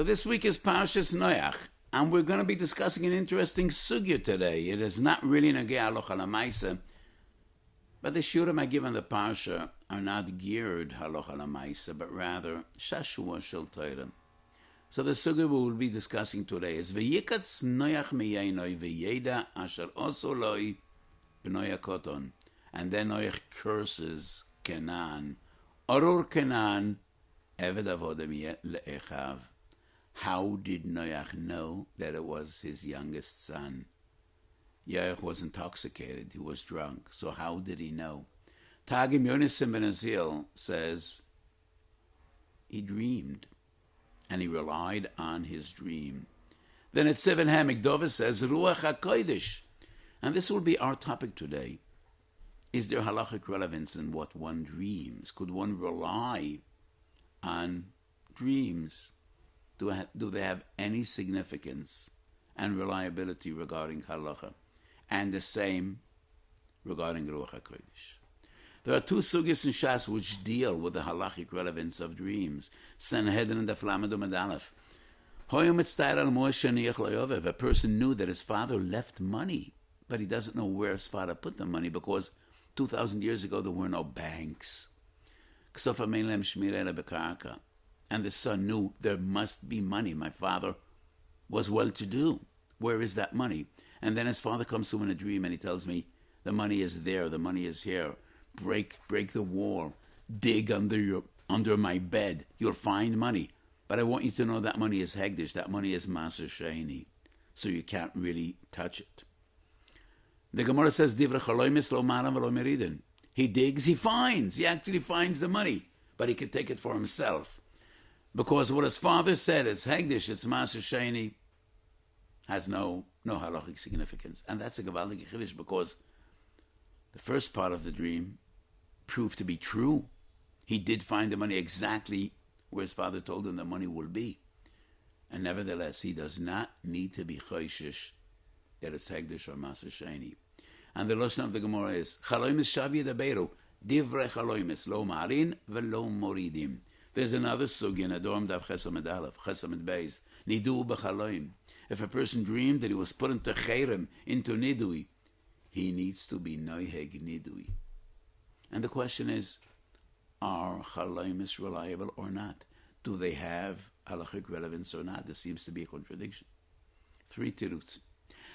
So this week is Parshas Noach, and we're going to be discussing an interesting sugya today. It is not really Nagei Halacha L'Maisa, but the Shiurim I give on the Parsha are not geared Halacha L'Maisa, but rather Shashua Shel Torah. So the sugya we will be discussing today is V'yikatz Noach miyaynoi v'yeda asher oso loi b'noi hakoton. And then Noach curses Kenan, Orur Kenan, Eved Avodem Le'echav. How did Noach know that it was his youngest son? Noach was intoxicated. He was drunk. So how did he know? Targum Yonasim ben Azil says he dreamed, and he relied on his dream. Then at Seven Hamikdova says Ruach HaKodesh, and this will be our topic today. Is there halachic relevance in what one dreams? Could one rely on dreams? Do they have any significance and reliability regarding halacha? And the same regarding Ruach HaKodesh. There are two sugyas in Shas which deal with the halachic relevance of dreams. Sanhedrin and the Flamadum and Aleph. If a person knew that his father left money, but he doesn't know where his father put the money because 2,000 years ago there were no banks. And the son knew there must be money. My father was well-to-do. Where is that money? And then his father comes to him in a dream and he tells me, the money is there, the money is here. Break the wall. Dig under my bed. You'll find money. But I want you to know that money is hegdish. That money is maser sheni. So you can't really touch it. The Gemara says, Divrei chaloimis lo maram v'lo meridin. He digs, he finds. He actually finds the money. But he can take it for himself. Because what his father said, it's hegdish, it's maser sheni, has no halachic significance. And that's a gavaldik chiddush because the first part of the dream proved to be true. He did find the money exactly where his father told him the money will be. And nevertheless, he does not need to be choishish that it's hegdish or maser sheni. And the lashon of the Gemara is, chaloimis shavi daberu, divrei chaloimis, lo marin velo moridim. There's another sugya in Adorm Dav Chesamed Aleph, Chesamed Beis, Nidu b'chaloim. If a person dreamed that he was put into cherem, into nidui, he needs to be noiheg nidui. And the question is, are chaloimis reliable or not? Do they have halachic relevance or not? There seems to be a contradiction. 3 terutzim.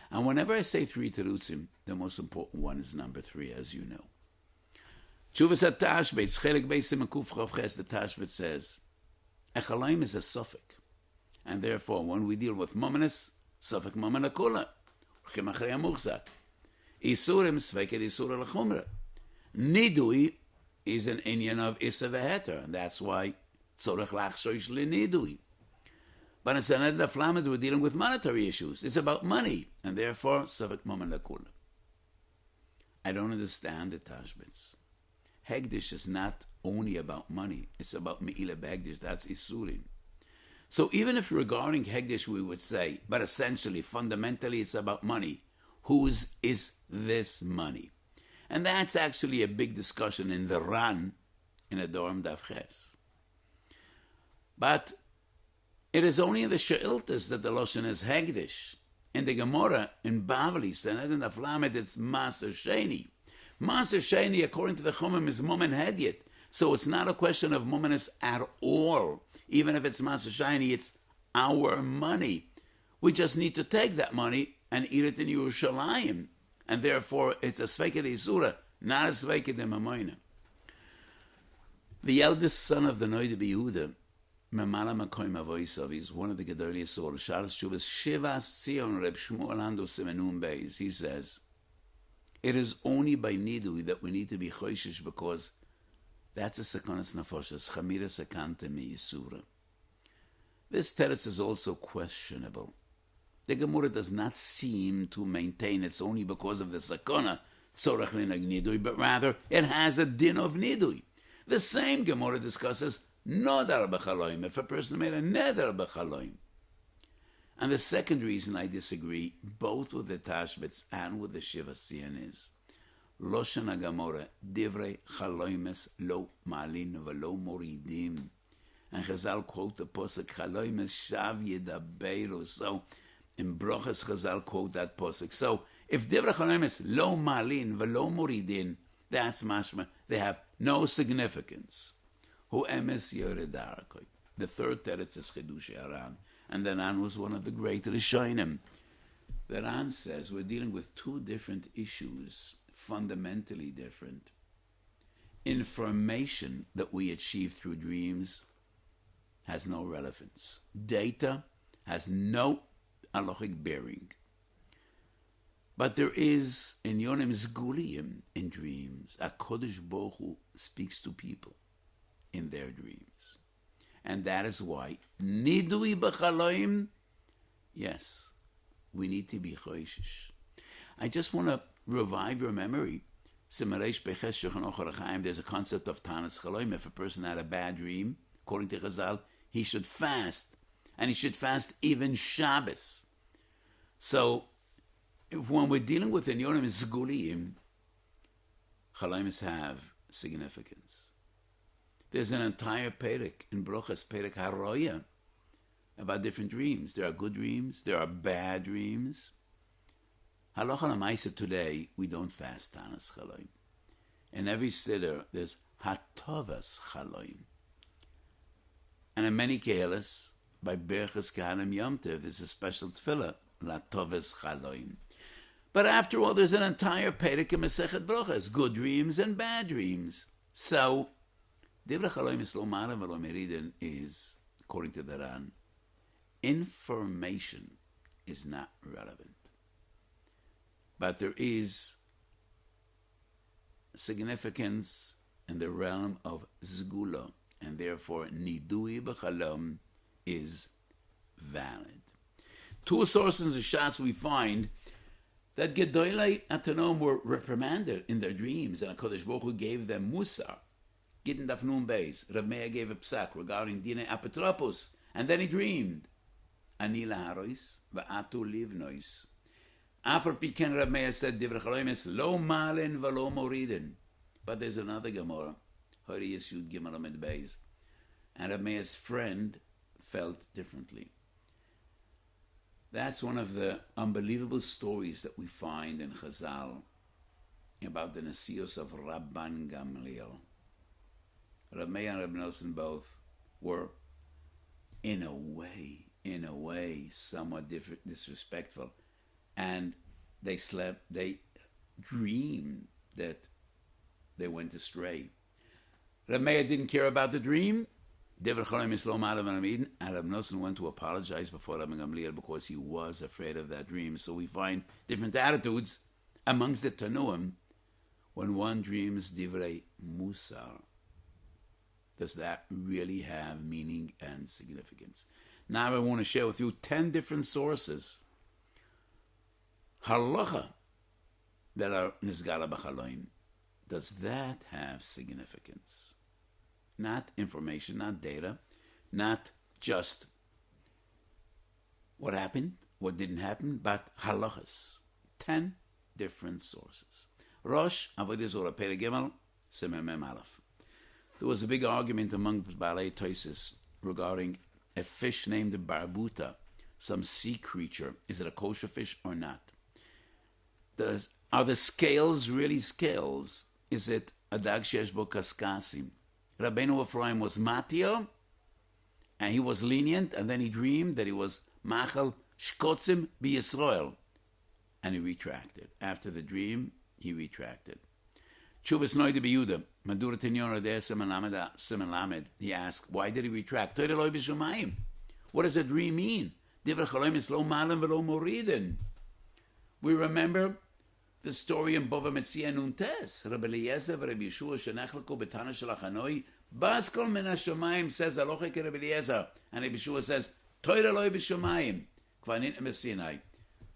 And whenever I say 3 terutzim, the most important one is number 3, as you know. Chuvas at Tashbetz, Chelik Beisim Akuf Chavches, the Tashbetz says, Echalaim is a suffix. And therefore, when we deal with Momenes, suffix Momen Akula, Chimachri Amuchzak. Isurim, Sveket Isur Al-Chumra. Nidui is an inyan of Issa Veheter, and that's why Tzorech Lachshoish Li Nidui. But in Sanad Flamed, we're dealing with monetary issues. It's about money, and therefore, suffix Momen Akula. I don't understand the Tashbetz. Hegdish is not only about money. It's about Me'ila Begdish. That's Isurin. So even if regarding Hegdish we would say, but essentially, fundamentally, it's about money. Whose is this money? And that's actually a big discussion in the Ran in Adorm Dav Ches. But it is only in the She'iltas that the Loshen is Hegdish. In the Gemara, in Bavli, Sanad and Aflamed, it's Maser Sheni. Maser Sheni, according to the Chumim, is Momen Hedyet. So it's not a question of Momenes at all. Even if it's Maser Sheni, it's our money. We just need to take that money and eat it in Yerushalayim. And therefore, it's a Sveket Isura, not a Sveket Mamoina. The eldest son of the Noida Yehuda, Memala Makoim Avoisav, is one of the Gedolei Yisrael. Shalas Shuvas Shivas Tzion Reb Shmuel Ando Semenun Beis. He says, it is only by nidui that we need to be choishish because that's a sekonas nefoshes, chamira sekante mi yisura. This teretz is also questionable. The Gemara does not seem to maintain it's only because of the sekona, tzorech linag nidui, but rather it has a din of nidui. The same Gemara discusses nodar b'chaloim, if a person made a neder b'chaloim. And the second reason I disagree, both with the Tashbetz and with the Shivasian, is Loshan HaGamora, Divrei Chaloimes lo malin velo moridim. And Chazal quote the Pasuk, Chaloim Shav Yedaberu. So in Brochas, Chazal quote that Pasuk. So if Divrei Chaloim is lo malin velo moridin, that's mashma. They have no significance. Hu emes yoredarakoi. The third teretz is Chidush Aran. And the Ran was one of the great Rishonim. The Ran says we're dealing with two different issues, fundamentally different. Information that we achieve through dreams has no relevance. Data has no halachic bearing. But there is, in Yonim Zguliyim, in dreams, HaKodesh Baruch Hu speaks to people in their dreams. And that is why, Nidui b'chaloim, yes, we need to be choishish. I just want to revive your memory. There's a concept of Tanas Chaloim. If a person had a bad dream, according to Chazal, he should fast. And he should fast even Shabbos. So, when we're dealing with Inyonim Zguliyim, Chaloims have significance. There's an entire Perek in Brochas, Perek HaRoya, about different dreams. There are good dreams, there are bad dreams. Halacha l'maisa today, we don't fast Tanas Chaloim. In every siddur, there's Hatovas Chaloim. And in many kehelas, by Berchas Kahanim Yom Tov, there's a special tefillah, Latovas Chaloim. But after all, there's an entire Perek in Masechet Brochas, good dreams and bad dreams. So, Divrei Chaloim is lo mara v'lo meridin is, according to the Ran, information is not relevant. But there is significance in the realm of Zgula, and therefore Nidui b'Chalom is valid. Two sources of Shas we find that Gedolei Atanom were reprimanded in their dreams, and HaKodesh Baruch Hu gave them Musar. Gittin Daf Nun Beis, Rav Meir gave a psak regarding Dine Apotropos, and then he dreamed, Ani laharois va'atu livnois. After Piken Rav Meir said, Divrei Chaloim is lo malen v'lo moridin. But there's another Gemara, Hori Yeshud Gimel Amid Beis, and Rav Meir's friend felt differently. That's one of the unbelievable stories that we find in Chazal about the Nesios of Rabban Gamliel. Rav Meir and Rav Nosson both were, in a way, somewhat disrespectful. And they dreamed that they went astray. Rav Meir didn't care about the dream. Divrei Chaloim is lo ma'alav v'lo, and Rav Nosson went to apologize before Rabban Gamliel because he was afraid of that dream. So we find different attitudes amongst the Tanuim when one dreams Divrei Musar. Does that really have meaning and significance? Now I want to share with you 10 different sources, Halacha, that are Nizgala b'Chaloim. Does that have significance? Not information, not data, not just what happened, what didn't happen, but halachas. 10 different sources. Rosh, Avodah Zorah, Perek Gimel, Siman Mem Aleph. There was a big argument among Baalei Tosis regarding a fish named barbuta, some sea creature. Is it a kosher fish or not? Are the scales really scales? Is it a dag sheyesh bo kaskasim? Rabbeinu Ephraim was matir, and he was lenient, and then he dreamed that he was machal shkotzim b'Yisrael, and he retracted. After the dream, he retracted. Chuvas Noide B'Yehuda, Madura Tinyon Radeh Siman Lamed, he asked, why did he retract? Toide Loi B'Shamayim. What does a dream mean? Divrei Chaloim is lo malam v'lo moridin. We remember the story in Bava Metzia Nuntes. Rabbi Eliezer v'Rabbi Yeshua shenechlako b'tana shel Achanoi. Baskol min hashamayim says aloche ke Rabbi Eliezer. And Rabbi Yeshua says, Toide Loi B'Shamayim. Kvanin Emesinai.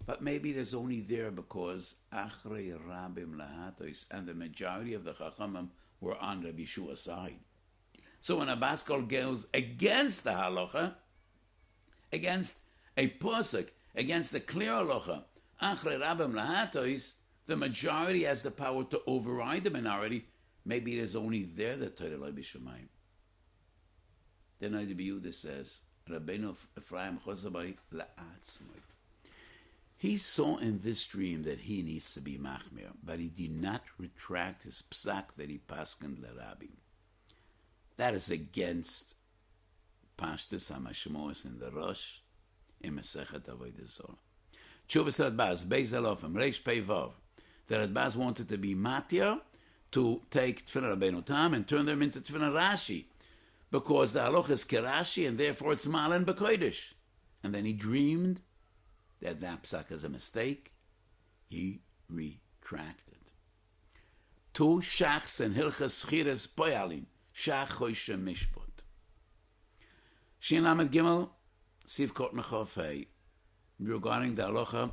But maybe it is only there because Achrei Rabim Lahatos, and the majority of the Chachamim were on Rabbi Yeshua's side. So when a Baskol goes against the Halacha, against a Pasuk, against the clear Halacha, Achrei Rabim Lahatos, the majority has the power to override the minority. Maybe it is only there that Torah Loi B'Shamayim. Then the Yehuda says, Rabbeinu Ephraim Chosabai la'atzmai. He saw in this dream that he needs to be machmir, but he did not retract his psak that he paskened l'Rabbi. That is against Pashtus HaMashmos in the Rosh in Masechet Avodah Zorah. Tshuvas Radbaz, Beis Elofim, Reish Pei Vav. The Radbaz wanted to be matir, to take Tefillah Rabbeinu Tam and turn them into Tefillah Rashi, because the halacha is Kerashi and therefore it's Malan HaKodesh. And then he dreamed that psak is a mistake. He retracted. Tu shachs and hilchas chires poyalim shach choishe mishpot. Shin Lamed Gimel Siv Kot Mechofei, regarding the halacha,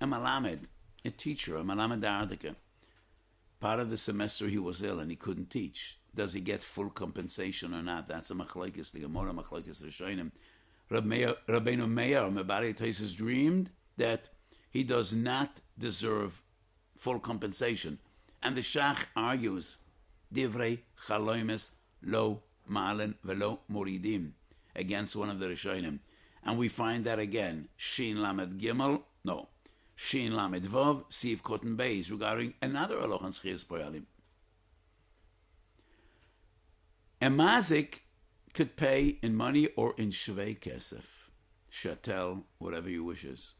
a malamed, a teacher, a malamed da'ardika. Part of the semester he was ill and he couldn't teach. Does he get full compensation or not? That's a machlokes, the Gemara machlokes Rishonim. Rabbeinu Meir, Mebari Tosis, dreamed that he does not deserve full compensation. And the Shach argues, Divrei Chaloimes lo ma'alen velo moridim, against one of the Rishonim. And we find that again, Shin Lamed Gimel, no, Shin Lamed Vav, Siv Koten Beis, regarding another halacha on Zchias Poyalim. A mazik could pay in money or in shvei kesef, shatel, whatever your wishes.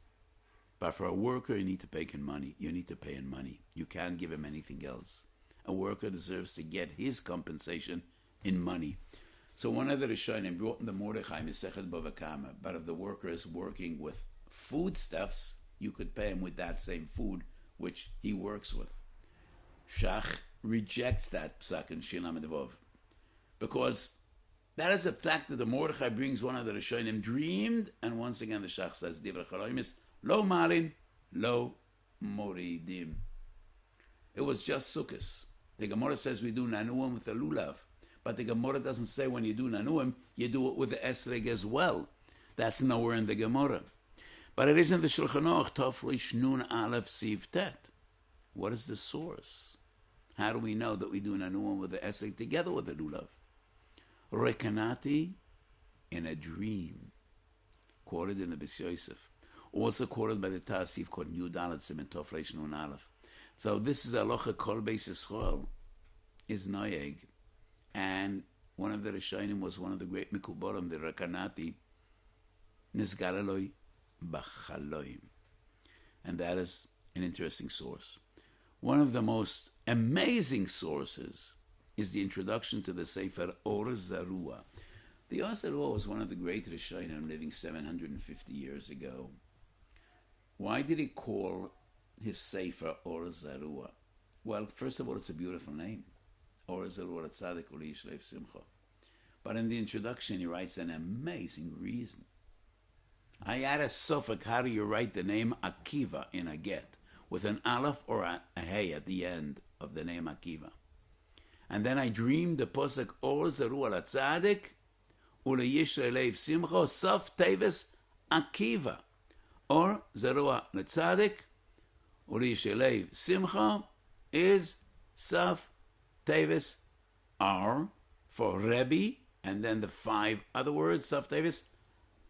But for a worker, you need to pay in money. You need to pay in money. You can't give him anything else. A worker deserves to get his compensation in money. So one of the Rishonim brought in the Mordechai Mesechet Bava Kama, but if the worker is working with foodstuffs, you could pay him with that same food which he works with. Shach rejects that psak in Shin Lamed Vav, because that is a fact that the Mordechai brings. One of the Rishonim dreamed, and once again the Shach says, Divrei Chaloimis, lo malin, lo moridim. It was just Sukkos. The Gemara says we do nanuim with a lulav, but the Gemara doesn't say when you do nanuim, you do it with the esrog as well. That's nowhere in the Gemara. But it is in the Shulchan Aruch, Tov Rish Nun Aleph Siv Tet. What is the source? How do we know that we do nanuim with the esrog together with the lulav? Rekanati, in a dream, quoted in the Bis Yosef, also quoted by the Tasif called Yud Aleph Simen Tov Reish Nun Aleph. Though this is halacha kol Beis Yisrael is noyeg, and one of the Rishonim was one of the great Mikubarim, the Rekanati, Nizgalaloi Bachaloim, and that is an interesting source. One of the most amazing sources is the introduction to the Sefer Or Zarua. The Or Zarua was one of the great Rishonim living 750 years ago. Why did he call his Sefer Or Zarua? Well, first of all, it's a beautiful name. Or Zarua Tzadik Uli Yishlev Simcha. But in the introduction, he writes an amazing reason. I add a suffix. How do you write the name Akiva in a get? With an aleph or a hey at the end of the name Akiva. And then I dreamed the posuk Or Zarua Tzadik Uli Yishlev Simcha Sof Teves Akiva. Or Zarua Tzadik Uli Yishlev Simcha is Sof Teves R for Rebbe, and then the 5 other words, Sof Teves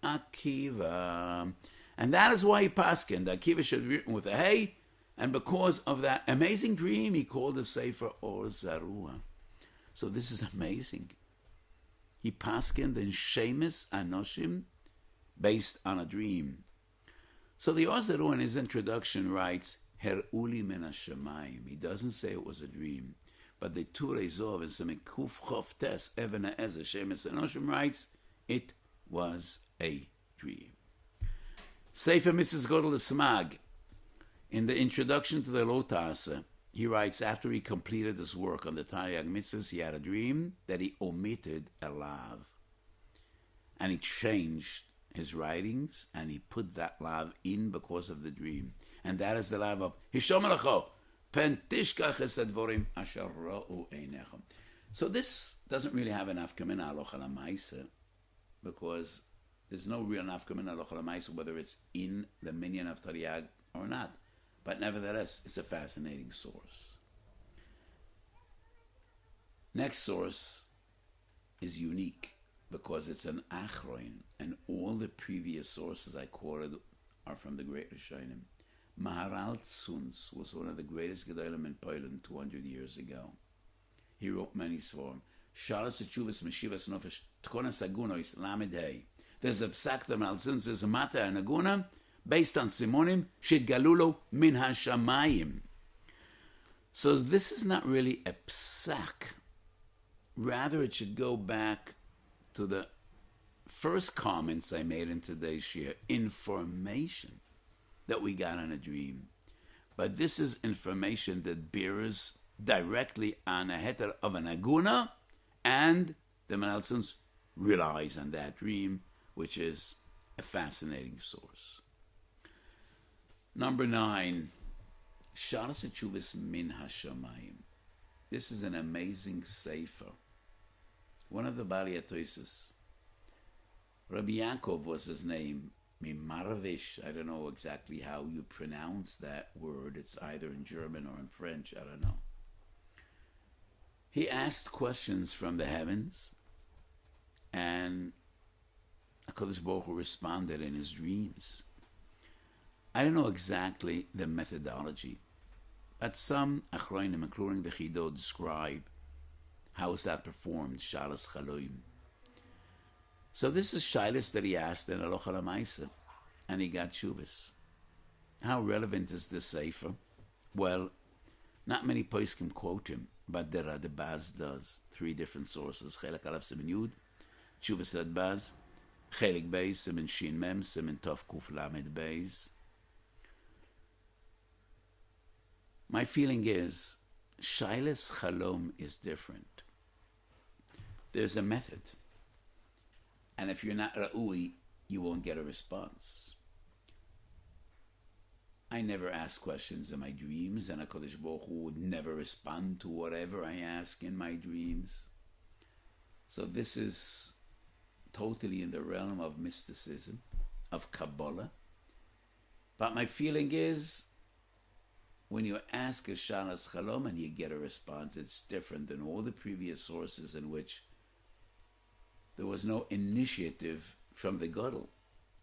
Akiva. And that is why he paskined. Akiva should be written with a hey, and because of that amazing dream, he called the Sefer Or Zarua. So this is amazing. He paskined in Shemes Anoshim based on a dream. So the Or Zarua in his introduction writes, Her'uli min hashamayim. He doesn't say it was a dream. But the Turei Zov in Semikuf Chof Tes Even Ha'ezer Shemes Anoshim writes, it was a dream. Sefer Mrs. Godel Smag, in the introduction to the Lotase, he writes, after he completed his work on the Taryag Mitzvahs, he had a dream that he omitted a lav. And he changed his writings, and he put that lav in because of the dream. And that is the lav of Hishom Alecho, Pen Tishkach Esadvorim Asher Ra'u Einechem. So this doesn't really have an afkamina alocha lamaisa, because there's no real afkamina alocha lamaisa whether it's in the minyan of Taryag or not. But nevertheless, it's a fascinating source. Next source is unique. because it's an achroin, and all the previous sources I quoted are from the great Rishonim. Maharal Tzuns was one of the greatest Gedolim in Poland 200 years ago. He wrote many svarim. Shalas Tshuvas Meshivas Nofesh Tkonas Agunois Lamed Hey. There's a psak that Maharal Tzuns is a Mata and Aguna based on Simonim Shitgalulo Min HaShamayim. So this is not really a psak. Rather, it should go back to the first comments I made in today's shiur, information that we got in a dream. But this is information that bears directly on a heter of an aguna, and the Menalsons relies on that dream, which is a fascinating source. Number 9, Shalas Tshuvas Min HaShamayim. This is an amazing sefer. One of the Bali Atoises, Rabbi Yaakov was his name, Mimarvish. I don't know exactly how you pronounce that word. It's either in German or in French. I don't know. He asked questions from the heavens, and HaKodesh Baruch Hu responded in his dreams. I don't know exactly the methodology, but some Achronim, including the Chido, describe how is that performed, Shalas Chaloim. So this is Shilas that he asked in Halacha L'Maisa, and he got Shuvas. How relevant is this sefer? Well, not many poskim quote him, but the Radbaz does. 3 different sources: Chelek Aleph Siman Yud, Shuvas Radbaz; Chelek Beis Siman Shin Mem Siman Tov Kuf Lamed Beis. My feeling is Shilas Chalom is different. There's a method. And if you're not Ra'ui, you won't get a response. I never ask questions in my dreams, and HaKodesh Baruch Hu would never respond to whatever I ask in my dreams. So this is totally in the realm of mysticism, of Kabbalah. But my feeling is, when you ask a Shalas Chalom and you get a response, it's different than all the previous sources in which there was no initiative from the Gadol.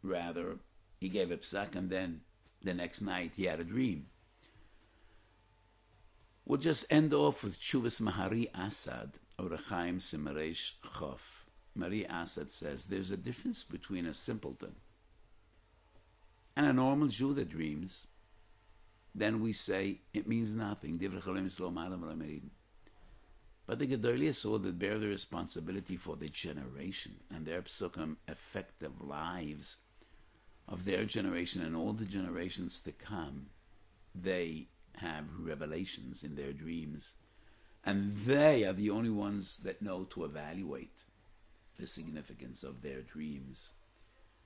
Rather, he gave a psak, and then the next night he had a dream. We'll just end off with Tshuvas Mahari Asad, or Rechaim Simaresh Chof. Mari Asad says there's a difference between a simpleton and a normal Jew that dreams. Then we say it means nothing. But the Gedolei saw that bear the responsibility for the generation, and their psukim affect the lives of their generation and all the generations to come. They have revelations in their dreams, and they are the only ones that know to evaluate the significance of their dreams.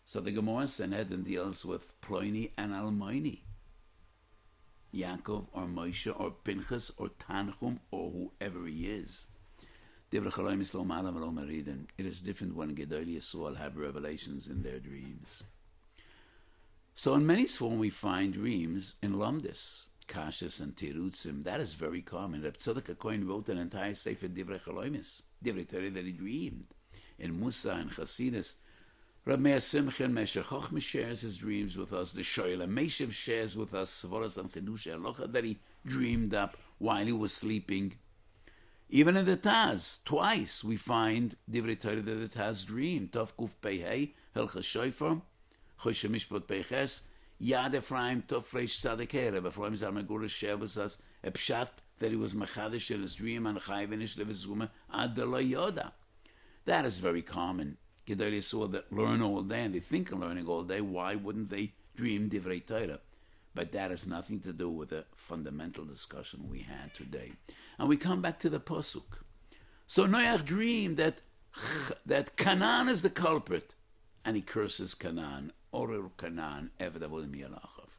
So the Gemara Sanhedrin deals with Ploini and Almoini, Yaakov or Moshe or Pinchas or Tanchum or whoever he is. It is different when Gedolei Yisrael have revelations in their dreams. So in many forms we find dreams in Lamdis, Kashas and Terutzim. That is very common. Reb Tzadok HaKohen wrote an entire Sefer Divrei Chalomis, Divrei Torah that he dreamed. In Musa and Chasidus, Reb Meir Simcha and Meshech Chochmah shares his dreams with us. The Shoyla Meshiv shares with us Svaras and Chiddushei Halacha that he dreamed up while he was sleeping. Even in the Taz, twice we find Divrei Torah that the Taz dreamed. Tov Kuf Pei Hei, Hilchas Shofar, Choshe Mishpat Peiches, Yad Ephraim, Tov Reish Tzaddik Hei. Reb Ephraim Zalman Gura shared with us a pshat that he was Mechadish in his dream and Chai Vinish Levezuma Ad Lo Yoda. That is very common. Gedolei Yisrael that learn all day and they think of learning all day. Why wouldn't they dream Divrei Torah? But that has nothing to do with the fundamental discussion we had today. And we come back to the Pasuk. So Noach dreamed that Canaan is the culprit, and he curses Canaan. Orel Canaan, Eved Avodim Yalachav.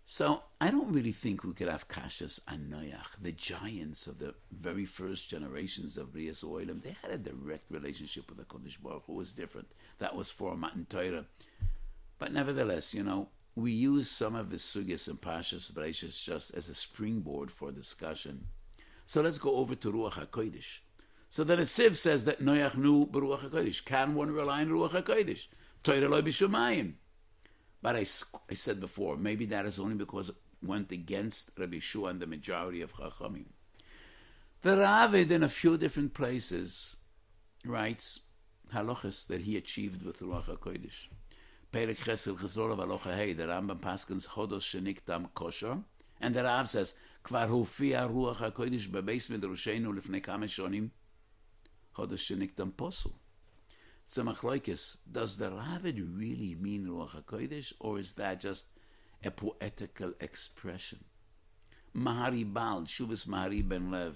So I don't really think we could have Kashas and Noach, the giants of the very first generations of Brias Oilam. They had a direct relationship with the HaKodesh Baruch Hu. Was different. That was for Matan Torah. But nevertheless, we use some of the sugyas and pashas Bereshis just as a springboard for discussion. So let's go over to Ruach HaKodesh. So the Netziv says that Noach knew Ruach HaKodesh. Can one rely on Ruach HaKodesh? Torah lo b'shamayim. But I said before, maybe that is only because it went against Rabbi Shua and the majority of Chachamim. The Ravid, in a few different places, writes halachas that he achieved with Ruach HaKodesh. Perek Chesel Chesolav Halacha Hey, the Rambam Paskins Chodos Sheniktam Kosher, and the Rav says, Kvar Hufia Ruach HaKodesh Bebeis Midroshenu Lifnei Kama Shonim, Chodos Sheniktam Posul. It's a machlokes. Does the Ravid really mean Ruach HaKodesh, or is that just a poetical expression? Mahari Bal, Shuvas Mahari Ben Lev,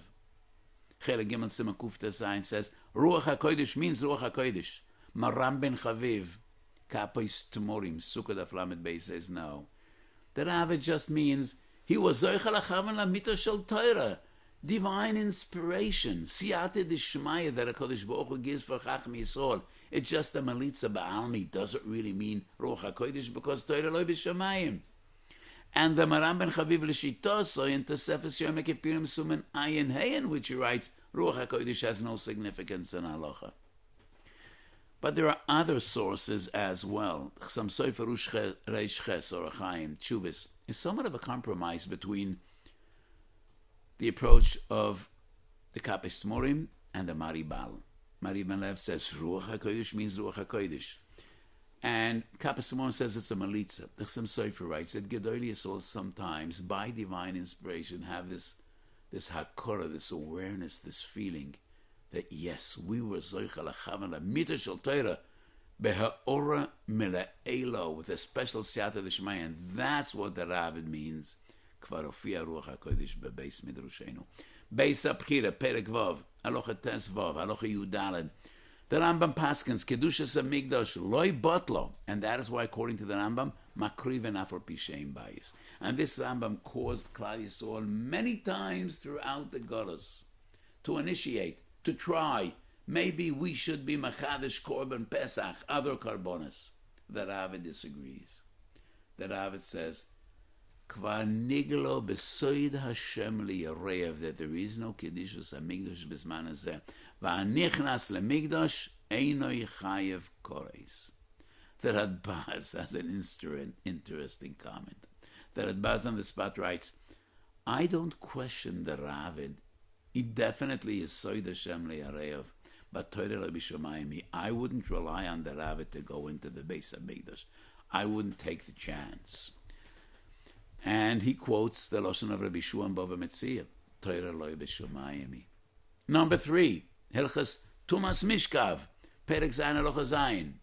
Chelek Gimel Siman Kuf Tesayin says, Ruach HaKodesh means Ruach HaKodesh. Maram Ben Chaviv, Kapos Tmorim, Sukkot Aflamet Bey says no. The Ravid just means he was Zoichel Achavan LaMito Shel Torah, divine inspiration, Siyate Dishmaya that HaKodesh Baruch Hu gives for Chacham Yisrael. It's just a Malitza Ba'almi. Doesn't really mean Ruach HaKodesh because Torah lo b'shamayim. And the Maram Ben Chaviv L'shitoso in Tosefes Yom HaKippurim Sumen Ayin Heyen, which he writes, Ruach HaKodesh has no significance in Halacha. But there are other sources as well. Some Sofer Reish Ches or Chaim Tshuvas is somewhat of a compromise between the approach of the Kapos Tmorim and the Maribal. Mari Ben Lev says Ruach HaKodesh means Ruach HaKodesh. And Kapos Tmorim says it's a Malitza. The Chassam Sofer writes that Gedolei Yisrael sometimes, by divine inspiration, have this hakora, this awareness, this feeling that yes, we were Zoichel Achavan LaMito Shel Torah Beha'ora Mila'elo, with a special Siyata D'Shmaya, and that's what the Ravid means. Kvar Hofia Ruach HaKodesh Bebeis Midroshenu. Beis Abchira, Perek Vav, Halacha Tes Vav, Halacha Yudalad. The Rambam Paskins, Kedushas HaMikdash, Loi Botlo. And that is why, according to the Rambam, Makriv and Afar Pisheim Bayis. And this Rambam caused Klal Yisrael many times throughout the Golos to initiate, to try. Maybe we should be Machadesh Korban Pesach, other Karbonis. The Ravid disagrees. The Ravid says, Kvar niglo besoid Hashem liyarev, that there is no Kedushas HaMikdash bisman hazeh. Va'anichnas lemikdash einoi chayev kores. The Radbaz has an interesting comment. The Radbaz on the spot writes, I don't question the Ravid. He definitely is soid Hashem liyarev, but Torah lo b'shamayim. I wouldn't rely on the Ravid to go into the Beis HaMikdash. I wouldn't take the chance. And he quotes the Lashon of Rabbi Shua and Bava Metzia, Torah lo b'shamayim. Number 3, Hilchas Tumas Mishkav, Perek Zayin Halacha Zayin.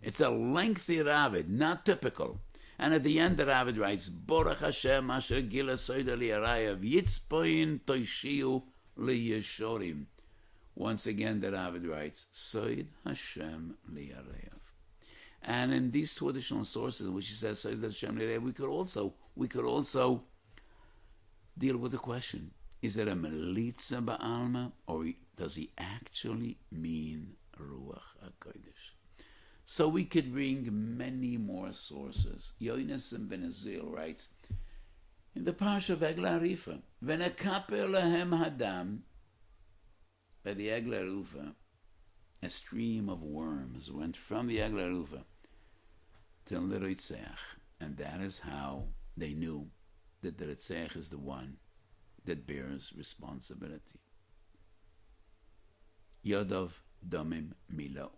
It's a lengthy Ravid, not typical. And at the end the Ravid writes, Baruch Hashem asher gila soida liyarayav, yitzpoin toishiu liyeshorim. Once again the Ravid writes, Soid Hashem liyarayav. And in these two additional sources, which he says, Soid Hashem liyarayav, we could also deal with the question, is it a melitza ba'alma, or does he actually mean Ruach HaKodesh? So we could bring many more sources. Yonasan ben Azil writes, in the Parsha of Eglah Arifa, V'nekaper lahem hadam, by the Eglah Arifa, a stream of worms went from the Eglah Arifa to the Ritzeach, and that is how they knew that the Ritzeach is the one that bears responsibility. Yodov Domim Milau.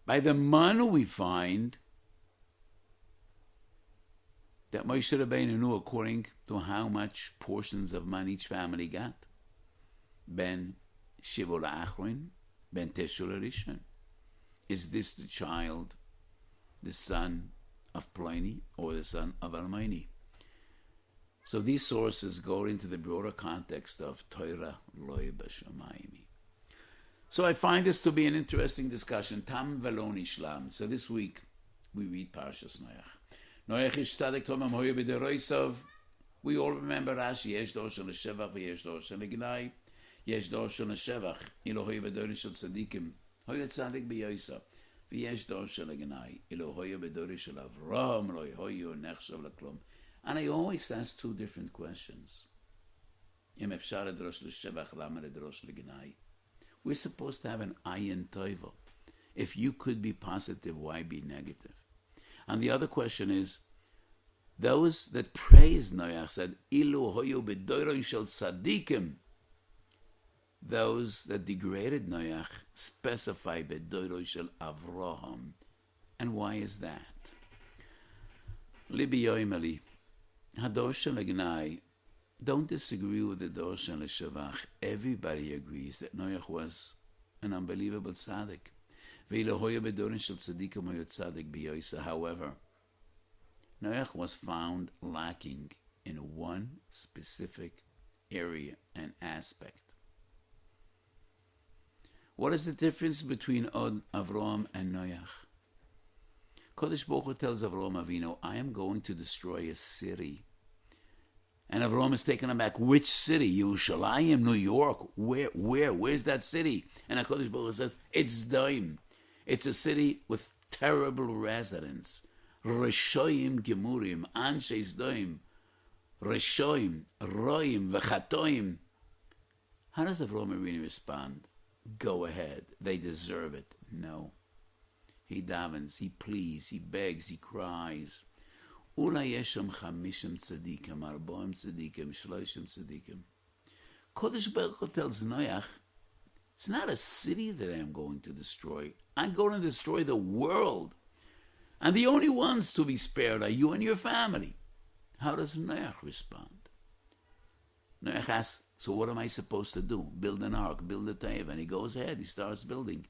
By the Manu we find that Moshe Rabbeinu knew according to how much portions of money each family got. Ben Shivo La'achrin, Ben Teshu L'Rishon. Is this the child, the son of Pliny, or the son of Almaini? So these sources go into the broader context of Torah Loi B'Shamayim. So I find this to be an interesting discussion. Tam velo nishlam. So this week we read Parshas Noach. Noach ish tzadik tomam hoye b'deroisav. We all remember Rashi. Yesh dor shel shevach v'yesh dor shel gnai. Yesh dor shel shevach. Ilo hoye b'dor shel tzadikim. Hoye tzadik b'yosav. V'yesh dor shel gnai. Ilo hoye b'dor shel Avraham. Lo hoye nechshav leklum. And I always ask two different questions. We're supposed to have an ayin toiva. If you could be positive, why be negative? And the other question is, those that praised Noach said, Ilu hoyu b'doiron shel tzadikim. Those that degraded Noach specify b'doiron shel Avraham. And why is that? Libi yoimeli, hador shel Gnai, don't disagree with the dor shel Shavach. Everybody agrees that Noach was an unbelievable tzaddik. Ve'ilu hoyu b'doiron shel tzadikim hoyu tzadik b'yoisa. However, Noach was found lacking in one specific area and aspect. What is the difference between Avraham and Noach? Kodesh Baruch Hu tells Avraham Avinu, I am going to destroy a city. And Avraham is taken aback. Which city? Yerushalayim, New York. Where's that city? And HaKodesh Baruch Hu says, it's Daim. It's a city with terrible residents. Reshoim Gemurim, Anshe Sdoim, Reshoim, Roim, Vechatoim. How does Avraham Avinu respond? Go ahead, they deserve it. No. He davens, he pleads, he begs, he cries. Ula yesham chamishim tzadikim, arboim tzadikim, shloishim tzadikim. Kodesh Baruch Hu tells Noach, it's not a city that I am going to destroy. I'm going to destroy the world. And the only ones to be spared are you and your family. How does Noach respond? Noach asks, so what am I supposed to do? Build an ark, build a teva. And he goes ahead, he starts building.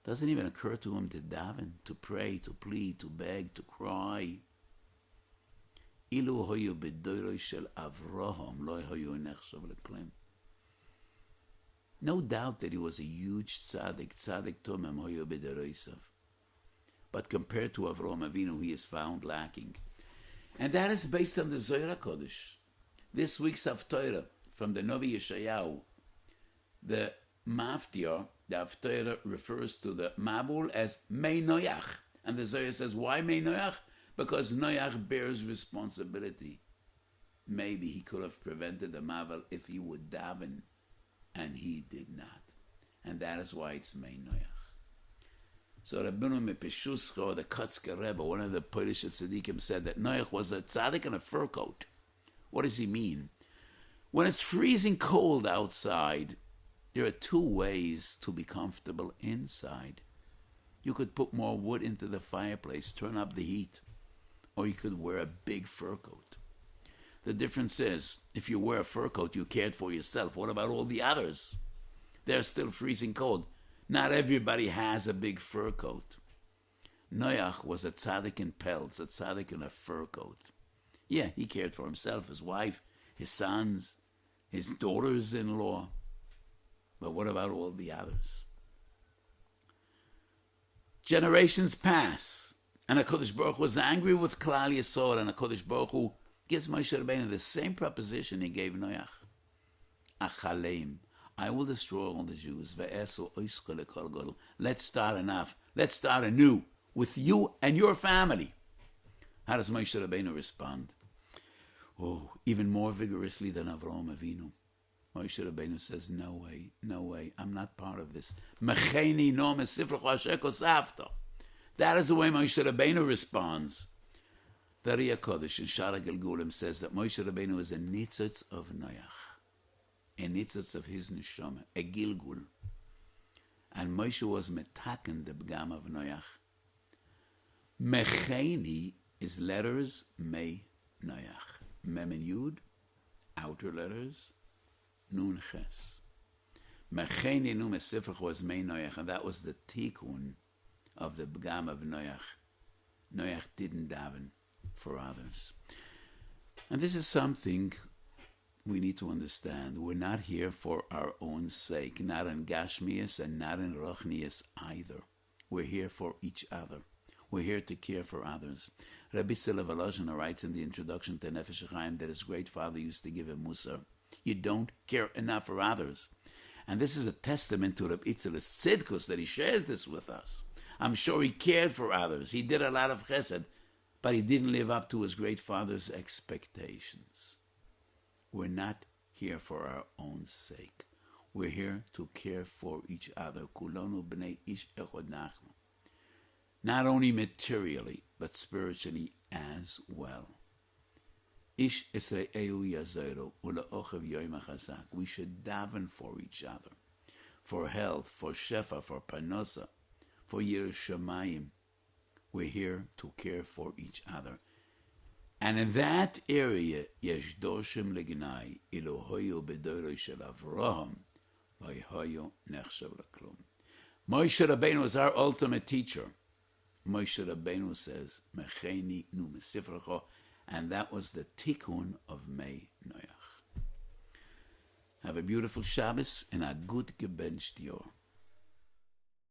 Doesn't even occur to him to daven, to pray, to plead, to beg, to cry. Ilu hoyu b'doiroi shel Avraham, lo hoyu nechshav leklem. No doubt that he was a huge tzaddik tomem hoyu b'doiroisav. But compared to Avraham Avinu, he is found lacking. And that is based on the Zohar HaKodesh. This week's Haftorah from the Novi Yeshayahu, the Maftir, the Haftorah refers to the Mabul as Mei Noach. And the Zohar says, why Mei Noach? Because Noach bears responsibility. Maybe he could have prevented the Mabul if he would daven, and he did not. And that is why it's Mei Noach. So Rabbeinu Mepeshuscha, the Kotzker Rebbe, one of the Polish tzaddikim, said that Noach was a tzaddik in a fur coat. What does he mean? When it's freezing cold outside, there are two ways to be comfortable inside. You could put more wood into the fireplace, turn up the heat, or you could wear a big fur coat. The difference is, if you wear a fur coat, you cared for yourself. What about all the others? They're still freezing cold. Not everybody has a big fur coat. Noach was a tzaddik in pelts, a tzaddik in a fur coat. Yeah, he cared for himself, his wife, his sons, his daughters-in-law. But what about all the others? Generations pass, and HaKodesh Baruch Hu was angry with Klal Yisrael, and HaKodesh Baruch Hu gives Moshe Rabbeinu the same proposition he gave Noach. Achaleim. I will destroy all the Jews. Let's start enough. Let's start anew with you and your family. How does Moshe Rabbeinu respond? Oh, even more vigorously than Avraham Avinu. Moshe Rabbeinu says, no way, I'm not part of this. That is the way Moshe Rabbeinu responds. The Ruach HaKodesh in Shara Gilgulim says that Moshe Rabbeinu is a nitzitz of Noach. A nitzitz of his neshama, a gilgul. And Moshe was metaken the b'gam of Noach. Mecheni is letters Mei Noach. Mem and Yud, outer letters, Nun Ches. Mecheni nu mesifrach was Mei Noach, and that was the tikkun of the b'gam of Noach. Noach didn't daven for others. And this is something we need to understand. We're not here for our own sake, not in Gashmias and not in Rochnias either. We're here for each other. We're here to care for others. Rabbi Tzelev Volozhin writes in the introduction to Nefesh Chaim that his great father used to give him Musar. You don't care enough for others. And this is a testament to Rabbi Tzelev Tzidkus that he shares this with us. I'm sure he cared for others. He did a lot of chesed, but he didn't live up to his great father's expectations. We're not here for our own sake. We're here to care for each other. Kulonu b'nei ish echad nachnu. Not only materially, but spiritually as well. Ish Israelu Yazero Ula'ochav Yoim HaChazak. We should daven for each other, for health, for shefa, for panosa, for Yiras Shamayim. We're here to care for each other. And in that area, Yesh Doshim Legnai Elohoyo Bedoiro Shel Avraham Vayhoyo Nechshav Laklum. Moshe Rabbeinu is our ultimate teacher. Moshe Rabbeinu says, Mecheni nu mesifrecho, and that was the tikkun of Mei Noach. Have a beautiful Shabbos and a good gebencht Shiur.